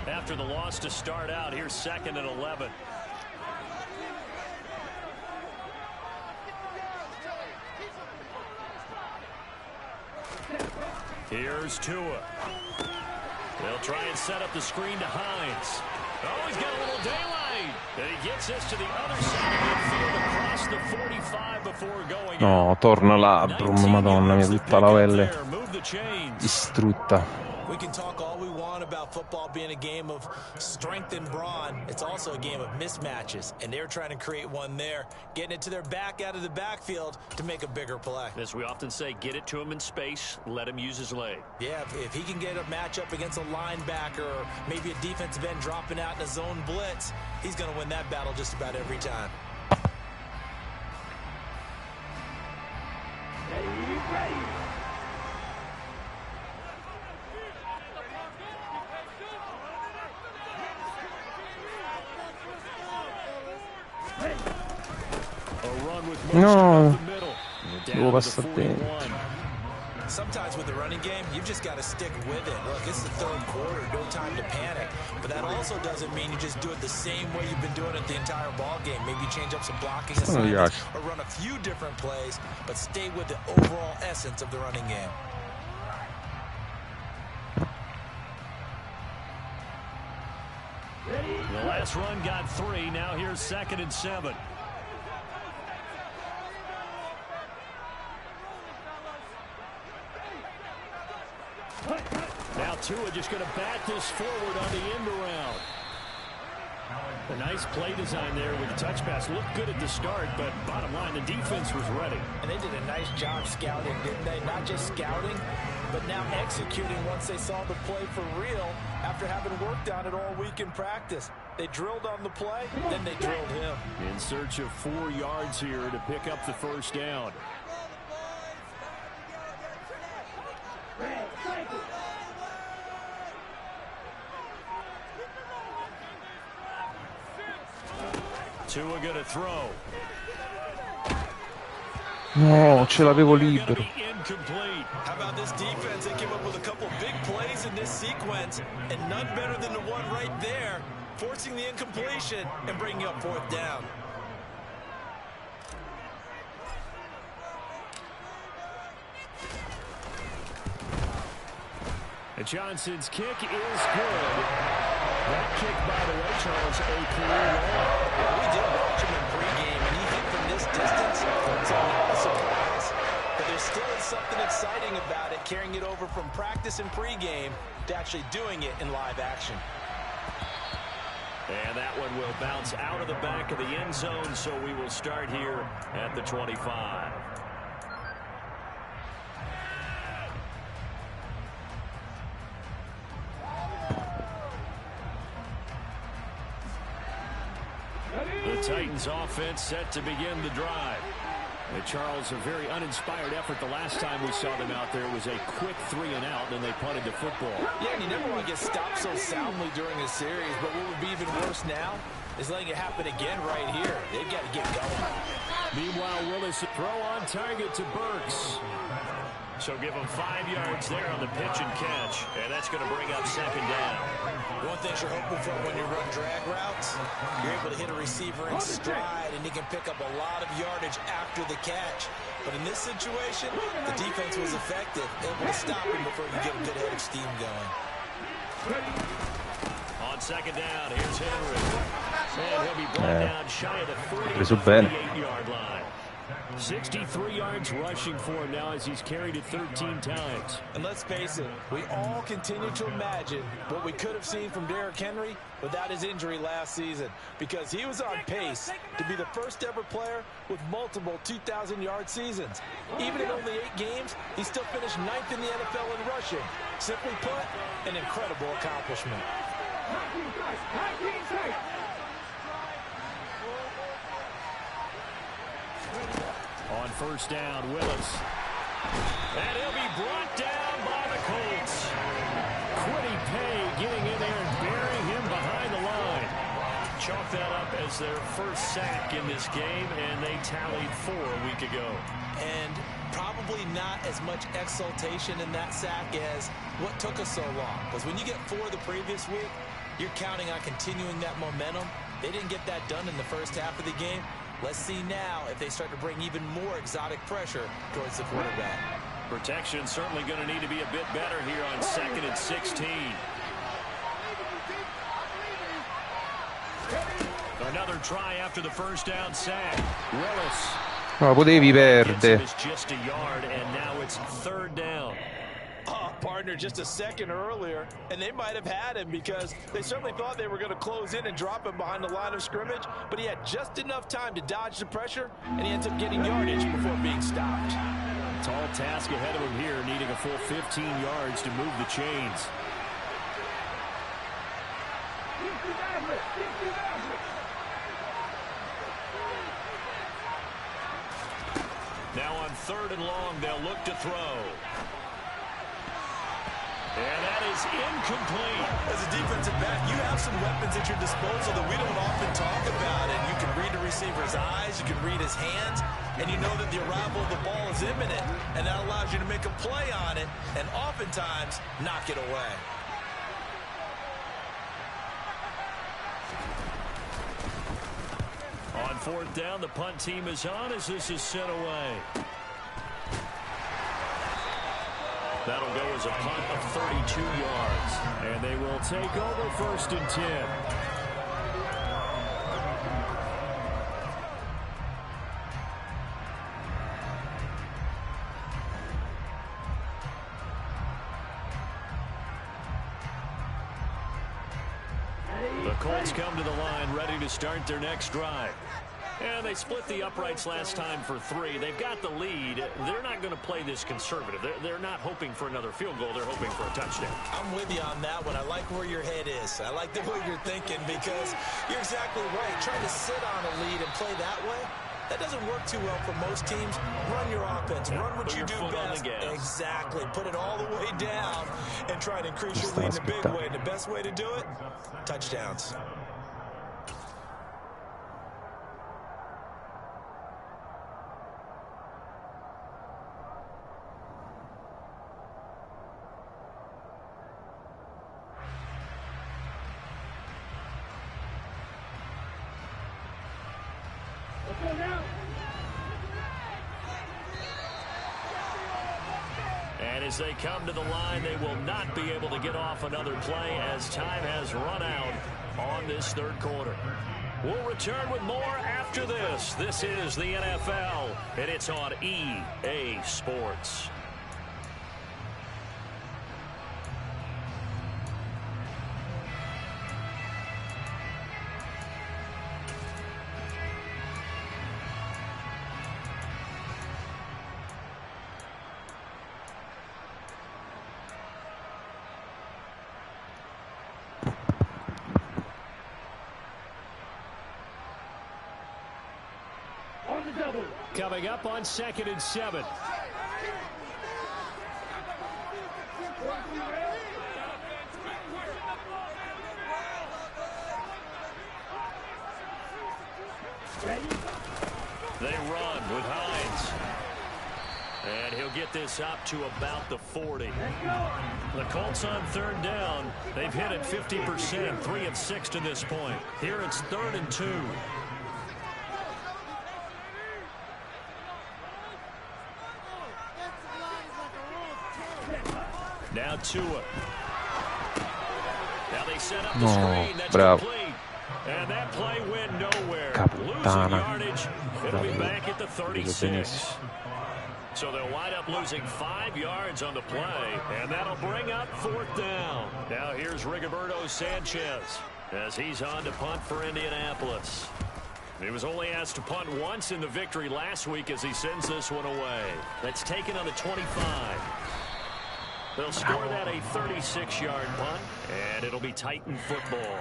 After the loss to start out, here's 2nd and 11. Here's Tua. They'll try and set up the screen to Hines. Oh, he's got a little daylight. And he gets this to the other side of midfield across the 45 before going. No, torna Labrum, madonna mia, tutta la pelle distrutta. We can talk all we want about football being a game of strength and brawn. It's also a game of mismatches, and they're trying to create one there, getting it to their back out of the backfield to make a bigger play. As we often say, get it to him in space, let him use his leg. Yeah, if he can get a matchup against a linebacker or maybe a defensive end dropping out in a zone blitz, he's going to win that battle just about every time. No, devo passare dentro. Sometimes with the running game, you've just got to stick with it. Look, it's the third quarter, no time to panic. But that also doesn't mean you just do it the same way you've been doing it the entire ball game. Maybe change up some blocking assignments or run a few different plays, but stay with the overall essence of the running game. The last run got 3. Now here's 2nd and 7. Now Tua just going to bat this forward on the end around. A nice play design there with the touch pass. Looked good at the start, but bottom line, the defense was ready. And they did a nice job scouting, didn't they? Not just scouting, but now executing once they saw the play for real after having worked on it all week in practice. They drilled on the play, then they drilled him. In search of 4 yards here to pick up the first down. Tua gonna throw. No, ce l'avevo libero. How about this defense? They came up with a couple big plays in this sequence, and none better than the one right there, forcing the incompletion and bringing up 4th down. And Johnson's kick is good. That kick, by the way, Charles, a career low. We did watch him in pregame, and he hit from this distance. It's not a surprise. But there's still something exciting about it, carrying it over from practice and pregame to actually doing it in live action. And that one will bounce out of the back of the end zone, so we will start here at the 25. The Titans offense set to begin the drive. And Charles, a very uninspired effort the last time we saw them out there. It was a quick 3 and out, and then they punted the football. Yeah, and you never want to get stopped so soundly during a series, but what would be even worse now is letting it happen again right here. They've got to get going. Meanwhile, Willis throw on target to Burks. So give him 5 yards there on the pitch and catch, and that's going to bring up 2nd down. One thing you're hoping for when you run drag routes, you're able to hit a receiver in stride, and he can pick up a lot of yardage after the catch. But in this situation, the defense was effective, able to stop him before you get a good head of steam going. On 2nd down, here's Henry. And he'll be brought down shy of the 48-yard line. 63 yards rushing for him now as he's carried it 13 times. And let's face it, we all continue to imagine what we could have seen from Derrick Henry without his injury last season, because he was on pace to be the first ever player with multiple 2,000-yard seasons. Even in only 8 games, he still finished 9th in the NFL in rushing. Simply put, an incredible accomplishment. On 1st down, Willis. And he'll be brought down by the Colts. Quiddy Pay getting in there and burying him behind the line. Chalk that up as their first sack in this game, and they tallied 4 a week ago. And probably not as much exultation in that sack as what took us so long. Because when you get 4 the previous week, you're counting on continuing that momentum. They didn't get that done in the first half of the game. Let's see now if they start to bring even more exotic pressure towards the quarterback. Protection certainly going to need to be a bit better here on 2nd and 16. Another try after the first down sack. Willis. No, potevi perdere. It's just a yard, and now it's 3rd down. Oh, partner, just a second earlier, and they might have had him because they certainly thought they were going to close in and drop him behind the line of scrimmage, but he had just enough time to dodge the pressure, and he ends up getting yardage before being stopped. Tall task ahead of him here, needing a full 15 yards to move the chains. Now on 3rd and long, they'll look to throw. And that is incomplete. As a defensive back, you have some weapons at your disposal that we don't often talk about. And you can read the receiver's eyes, you can read his hands, and you know that the arrival of the ball is imminent. And that allows you to make a play on it and oftentimes knock it away. On 4th down, the punt team is on as this is sent away. That'll go as a punt of 32 yards. And they will take over 1st and 10. The Colts come to the line ready to start their next drive. And they split the uprights last time for 3. They've got the lead. They're not going to play this conservative. They're not hoping for another field goal. They're hoping for a touchdown. I'm with you on that one. I like where your head is. I like the way you're thinking because you're exactly right. Trying to sit on a lead and play that way, that doesn't work too well for most teams. Run your offense. Run what you do best. Exactly. Put it all the way down and try to increase your lead in a big way. And the best way to do it, touchdowns. And as they come to the line, they will not be able to get off another play as time has run out on this 3rd quarter. We'll return with more after this. This is the NFL, and it's on EA Sports. Coming up on 2nd and 7. They run with Hines. And he'll get this up to about the 40. The Colts on 3rd down. They've hit it 50%, 3 of 6 to this point. Here it's 3rd and 2. Now Tua. Now they set up the screen. That's complete. And that play went nowhere. Losing yardage. It'll be back at the 36. So they'll wind up losing 5 yards on the play. And that'll bring up 4th down. Now here's Rigoberto Sanchez as he's on to punt for Indianapolis. He was only asked to punt once in the victory last week as he sends this one away. That's taken on the 25. They'll score that a 36-yard punt, and it'll be Titan football.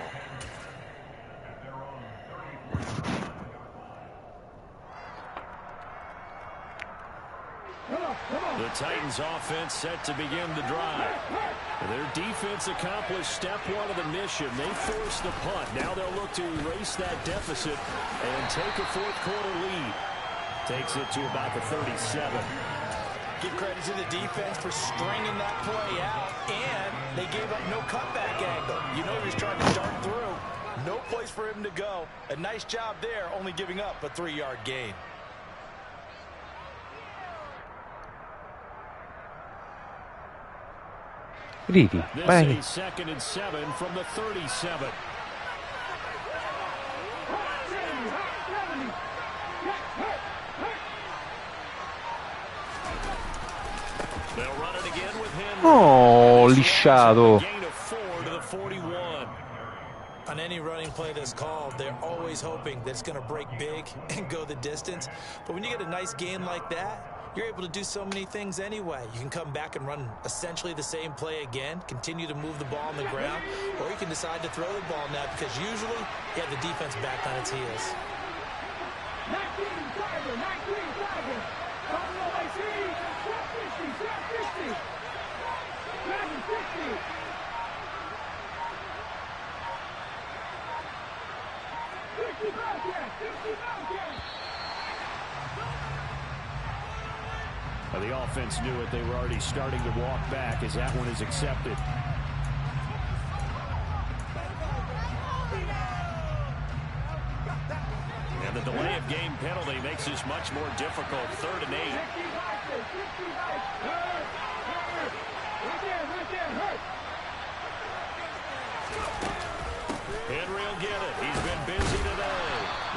The Titans offense set to begin the drive. Their defense accomplished step 1 of the mission. They forced the punt. Now they'll look to erase that deficit and take a 4th quarter lead. Takes it to about the 37. Give credit to the defense for stringing that play out, and they gave up no cutback angle. You know he was trying to dart through. No place for him to go. A nice job there, only giving up a 3-yard gain. Riti, vai. Second and 7 from the 37. Oh, lisciato. On any running play that's called, they're always hoping that it's going to break big and go the distance. But when you get a nice gain like that, you're able to do so many things anyway. You can come back and run essentially the same play again, continue to move the ball on the ground, or you can decide to throw the ball now because usually you have the defense back on its heels. 19 Tiger, 19 Tiger. Madden 60. The offense knew it. They were already starting to walk back as that one is accepted. And the delay of game penalty makes this much more difficult. 3rd and 8. Henry will get it. He's been busy today.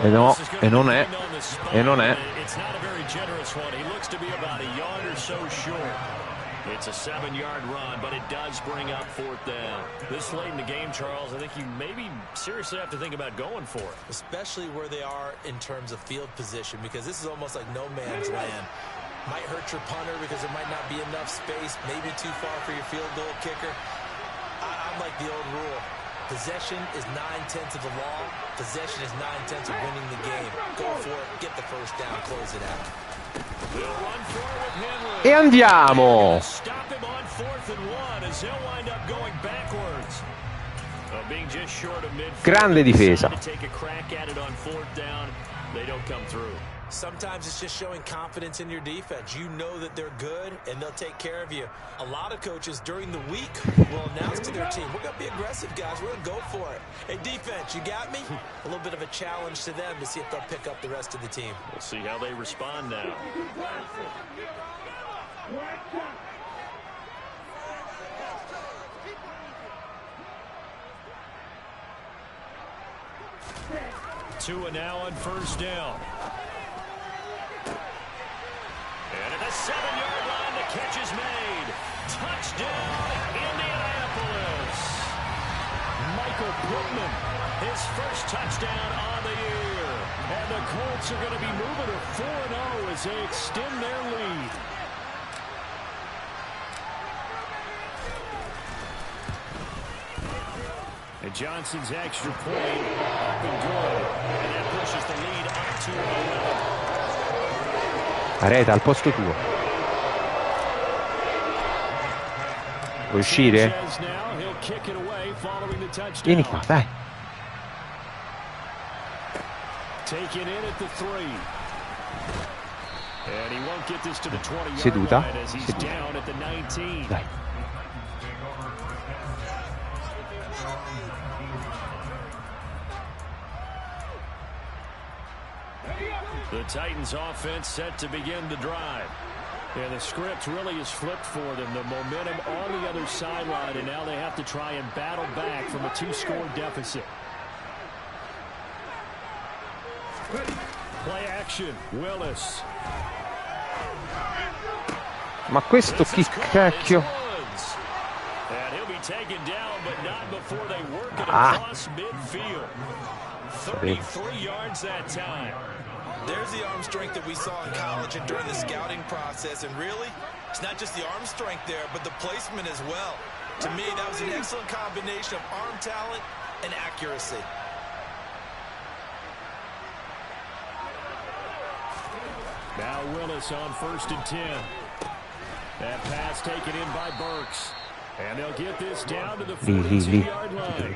E no, e non è. E non è. It's not a very generous one. He looks to be about a yard or so short. It's a 7-yard run, but it does bring up 4th down. This late in the game, Charles, I think you maybe seriously have to think about going for it. Especially where they are in terms of field position, because this is almost like no man's land. Might hurt your punter because there might not be enough space, maybe too far for your field goal kicker. I'm like the old rule. Possession is 9/10 of the law. Possession is 9/10 of winning the game. Go for it, get the first down, close it out. E andiamo. Stop him on 4th and 1 as he'll wind up going backwards. Being just short of midfield. Grande difesa. Take a crack at it on 4th down. They don't come through. Sometimes it's just showing confidence in your defense. You know that they're good, and they'll take care of you. A lot of coaches during the week will announce to their team, we're going to be aggressive, guys. We're going to go for it. Hey, defense, you got me? A little bit of a challenge to them to see if they'll pick up the rest of the team. We'll see how they respond now. Tua now on 1st down. And at the 7-yard line, the catch is made. Touchdown, Indianapolis. Michael Pittman, his first touchdown on the year. And the Colts are going to be moving to 4-0 as they extend their lead. And Johnson's extra point up and good. And that pushes the lead up to 11. Areta al posto tuo. Vuoi uscire? Vieni qua, dai. Taken in at the 3. And he won't get this to the 20-yard Seduta. line as he's down at the 19. Dai. The Titans offense set to begin the drive. And the script really is flipped for them. The momentum on the other sideline, and now they have to try and battle back from a 2-score deficit. Play action, Willis. Ma questo chi cacchio? And he'll be taken down, but not before they work it across midfield. 33 yards that time. There's the arm strength that we saw in college and during the scouting process. And really, it's not just the arm strength there, but the placement as well. To me, that was an excellent combination of arm talent and accuracy. Now Willis on 1st and 10. That pass taken in by Burks. And they'll get this down to the 42-yard line.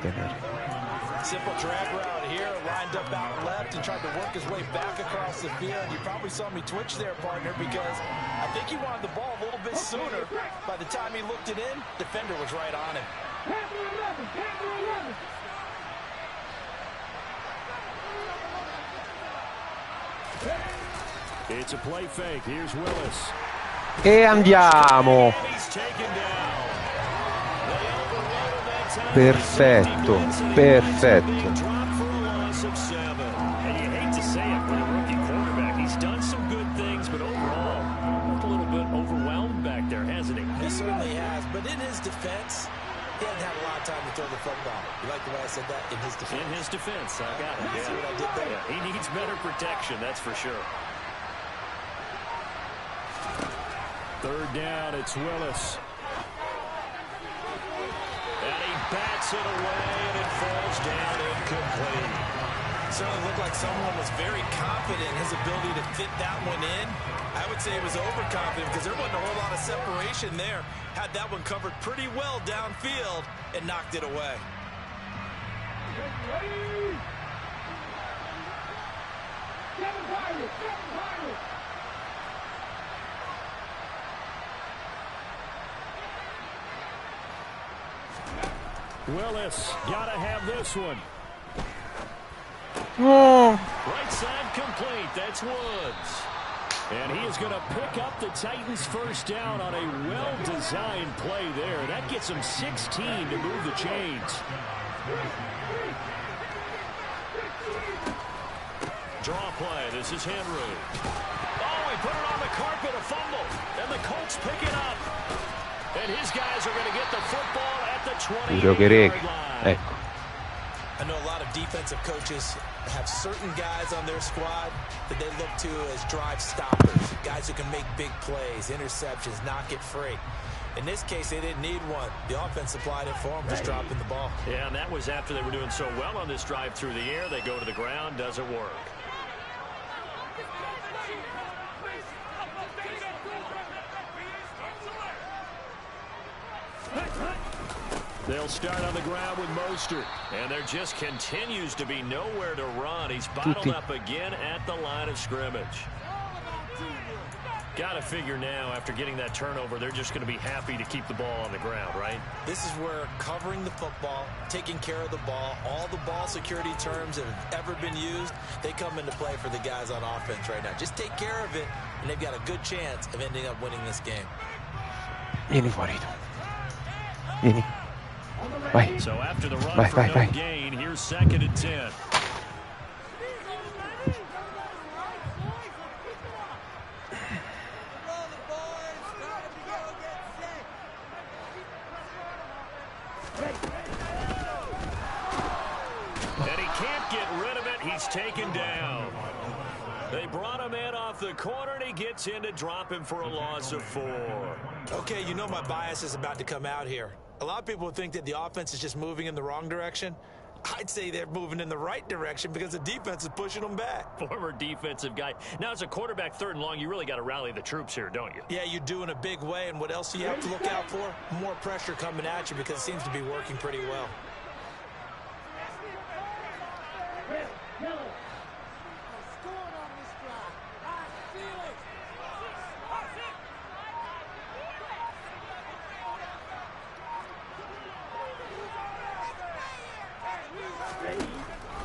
Simple drag route here, lined up out left and tried to work his way back across the field. You probably saw me twitch there, partner, because I think he wanted the ball a little bit sooner. By the time he looked it in, defender was right on him. It's a play fake. Here's Willis. E andiamo. And he's taken down. Perfetto, perfetto. And you hate to say it for a rookie quarterback. He's done some good things, but overall, looked a little bit overwhelmed back there, hasn't he? He certainly has, but in his defense, he hasn't had a lot of time to throw the football. You like the way I said that? In his defense. In his defense, I got it. See what I did there? Yeah, he needs better protection, that's for sure. Third down, it's Willis. And he bats it away, and it falls down incomplete. Certainly looked like someone was very confident in his ability to fit that one in. I would say he was overconfident because there wasn't a whole lot of separation there. Had that one covered pretty well downfield and knocked it away. Willis, gotta have this one. Oh. Right side complete, that's Woods. And he is going to pick up the Titans' first down on a well-designed play there. That gets him 16 to move the chains. Draw play, this is Henry. Oh, he put it on the carpet, a fumble. And the Colts pick it up. And his guys are going to get the football at the 20-yard line. Ecco. I know a lot of defensive coaches have certain guys on their squad that they look to as drive stoppers, guys who can make big plays, interceptions, knock it free. In this case, they didn't need one. The offense supplied it for them, just dropping the ball. Yeah, and that was after they were doing so well on this drive through the air. They go to the ground, doesn't work. They'll start on the ground with Mostert. And there just continues to be nowhere to run. He's bottled up again at the line of scrimmage. Got to figure now, after getting that turnover, they're just going to be happy to keep the ball on the ground, right? This is where covering the football, taking care of the ball, all the ball security terms that have ever been used, they come into play for the guys on offense right now. Just take care of it, and they've got a good chance of ending up winning this game. Vieni fuori tu. Vieni. Vai. So after the run Vai, for vai, no vai. gain, here's 2nd and 10. And he can't get rid of it. He's taken down. They brought him in off the corner, and he gets in to drop him for a loss of 4. Okay, you know my bias is about to come out here. A lot of people would think that the offense is just moving in the wrong direction. I'd say they're moving in the right direction because the defense is pushing them back. Former defensive guy. Now, as a quarterback, 3rd and long, you really got to rally the troops here, don't you? Yeah, you do in a big way, and what else do you have to look out for? More pressure coming at you because it seems to be working pretty well.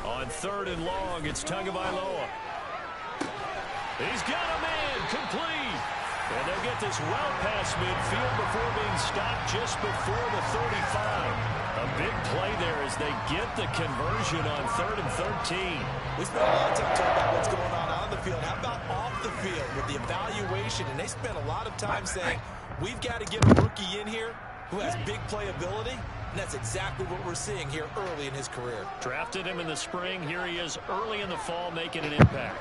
On 3rd and long, it's Tagovailoa. He's got a man complete. And they'll get this well past midfield before being stopped just before the 35. A big play there as they get the conversion on 3rd and 13. We spent a lot of time talking about what's going on the field. How about off the field with the evaluation? And they spent a lot of time saying, we've got to get a rookie in here who has big playability. And that's exactly what we're seeing here early in his career. Drafted him in the spring. Here he is early in the fall making an impact.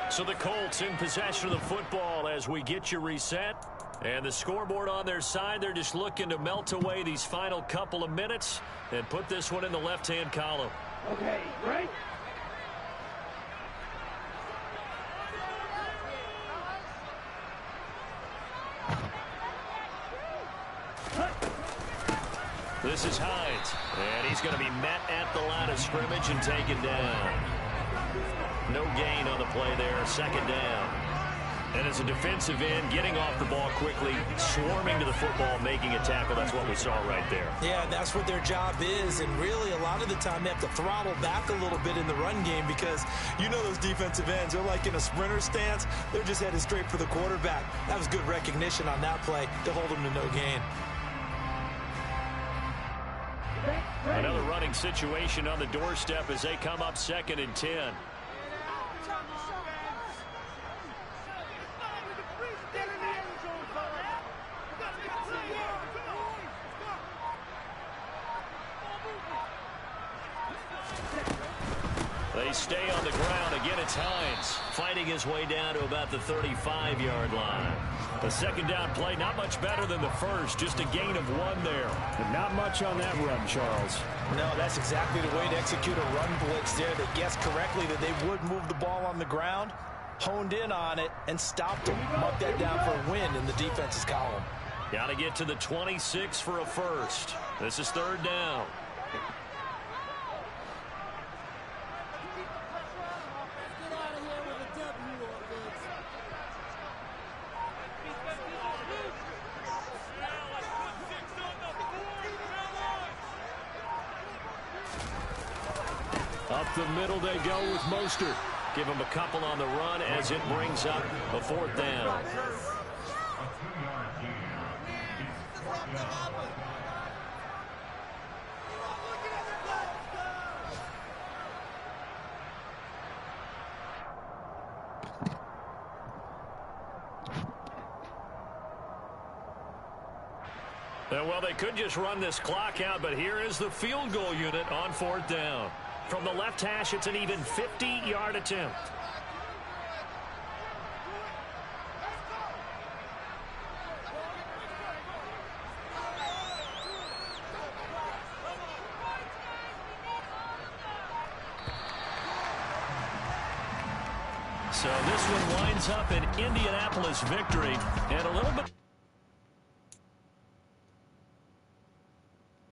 So the Colts in possession of the football as we get you reset. And the scoreboard on their side, they're just looking to melt away these final couple of minutes and put this one in the left-hand column. Okay, right? This is Hines, and he's going to be met at the line of scrimmage and taken down. No gain on the play there, 2nd down. And as a defensive end, getting off the ball quickly, swarming to the football, making a tackle, that's what we saw right there. Yeah, that's what their job is, and really a lot of the time they have to throttle back a little bit in the run game because you know those defensive ends, they're like in a sprinter stance, they're just headed straight for the quarterback. That was good recognition on that play to hold them to no gain. Another running situation on the doorstep as they come up 2nd and 10. They stay on the ground. Again, it's Hines fighting his way down to about the 35-yard line. The second down play, not much better than the first, just a gain of 1 there. But not much on that run, Charles. No, that's exactly the way to execute a run blitz there. They guessed correctly that they would move the ball on the ground, honed in on it, and stopped them. Mark that down for a win in the defense's column. Got to get to the 26 for a first. This is 3rd down. Up the middle they go with Mostert. Give him a couple on the run as it brings up a 4th down. Well, they could just run this clock out, but here is the field goal unit on 4th down. From the left hash, it's an even 50-yard attempt. So this one winds up an Indianapolis victory, and a little bit